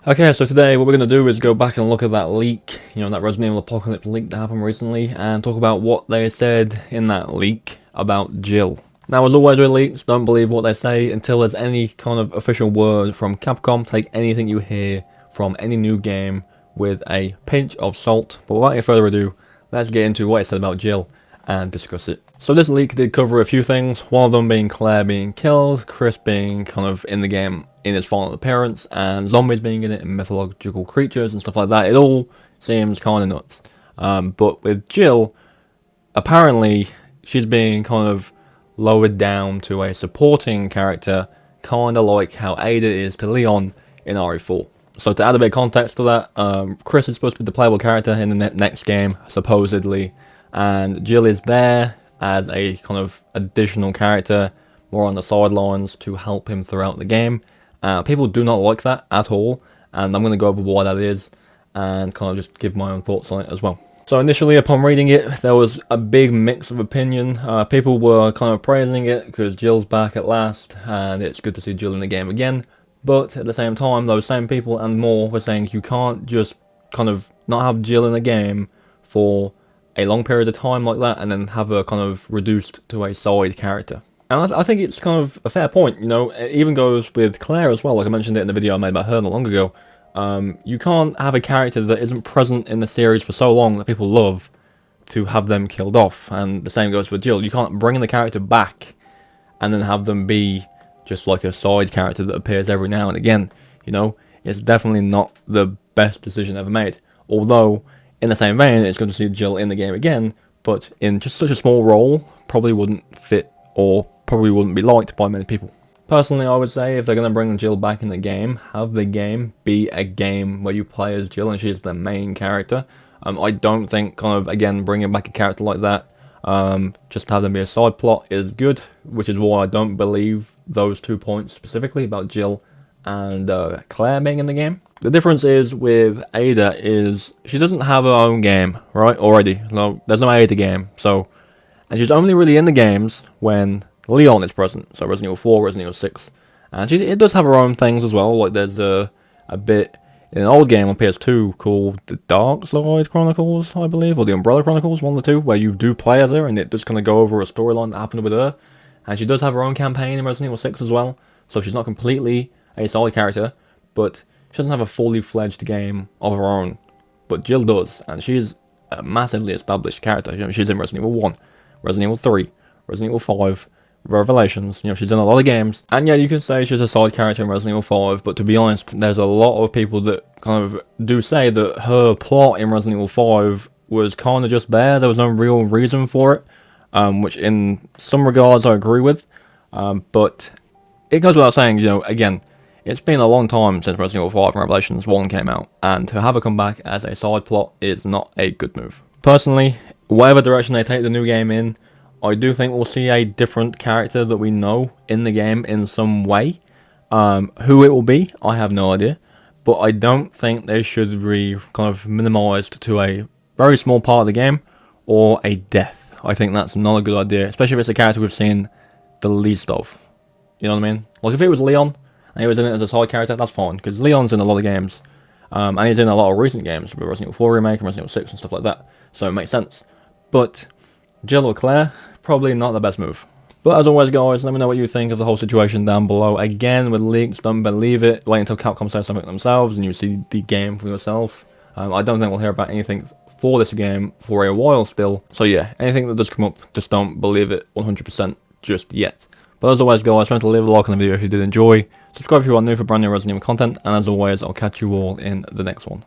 Okay, so today what we're going to do is go back and look at that leak, that Resident Evil Apocalypse leak that happened recently, and talk about what they said in that leak about Jill. Now, as always with leaks, don't believe what they say until there's any kind of official word from Capcom. Take anything you hear from any new game with a pinch of salt. But without any further ado, let's get into what it said about Jill and discuss it. So this leak did cover a few things, one of them being Claire being killed, Chris being kind of in the game in his final appearance, and zombies being in it, and mythological creatures and stuff like that. It all seems kind of nuts. But with Jill, apparently she's being kind of lowered down to a supporting character, kind of like how Ada is to Leon in RE4. So to add a bit of context to that, Chris is supposed to be the playable character in the next game, supposedly, and Jill is there as a kind of additional character, more on the sidelines to help him throughout the game. People do not like that at all, and I'm going to go over why that is, and kind of just give my own thoughts on it as well. So initially, upon reading it, there was a big mix of opinion. People were kind of praising it because Jill's back at last, and it's good to see Jill in the game again. But at the same time, those same people and more were saying you can't just kind of not have Jill in the game for a long period of time like that, and then have her kind of reduced to a side character. And I think it's kind of a fair point, it even goes with Claire as well, like I mentioned it in the video I made about her not long ago. You can't have a character that isn't present in the series for so long that people love to have them killed off, and the same goes with Jill. You can't bring the character back and then have them be just like a side character that appears every now and again, It's definitely not the best decision ever made, although in the same vein, it's good to see Jill in the game again, but in just such a small role, probably wouldn't fit or probably wouldn't be liked by many people. Personally, I would say if they're going to bring Jill back in the game, have the game be a game where you play as Jill and she's the main character. I don't think kind of, again, bringing back a character like that, just have them be a side plot is good, which is why I don't believe those 2 points specifically about Jill and Claire being in the game. The difference is with Ada is she doesn't have her own game, right, already. No, there's no Ada game, and she's only really in the games when Leon is present, so Resident Evil 4, Resident Evil 6. And it does have her own things as well, like there's a bit in an old game on PS2 called the Dark Side Chronicles, I believe, or the Umbrella Chronicles, one of the two, where you do play as her, and it just kind of go over a storyline that happened with her. And she does have her own campaign in Resident Evil 6 as well, so she's not completely a side character, but she doesn't have a fully fledged game of her own. But Jill does, and she's a massively established character. She's in Resident Evil 1, Resident Evil 3, Resident Evil 5, Revelations, she's in a lot of games. And yeah, you can say she's a side character in Resident Evil 5, but to be honest, there's a lot of people that kind of do say that her plot in Resident Evil 5 was kind of just there was no real reason for it, which in some regards I agree with, but it goes without saying, again, it's been a long time since Resident Evil 5 and Revelations 1 came out, and to have her come back as a side plot is not a good move. Personally, whatever direction they take the new game in, I do think we'll see a different character that we know in the game in some way. Who it will be, I have no idea, but I don't think they should be kind of minimalised to a very small part of the game, or a death. I think that's not a good idea, especially if it's a character we've seen the least of. You know what I mean? Like if it was Leon, and he was in it as a side character, that's fine, because Leon's in a lot of games, and he's in a lot of recent games, with Resident Evil 4 remake and Resident Evil 6 and stuff like that, so it makes sense. But Jill or Claire, probably not the best move. But as always guys, let me know what you think of the whole situation down below. Again, with leaks, don't believe it, wait until Capcom says something themselves and you see the game for yourself. I don't think we'll hear about anything for this game for a while still, so yeah, anything that does come up, just don't believe it 100% just yet. But as always guys, remember to leave a like on the video if you did enjoy, subscribe if you are new for brand new Resident Evil content, and as always, I'll catch you all in the next one.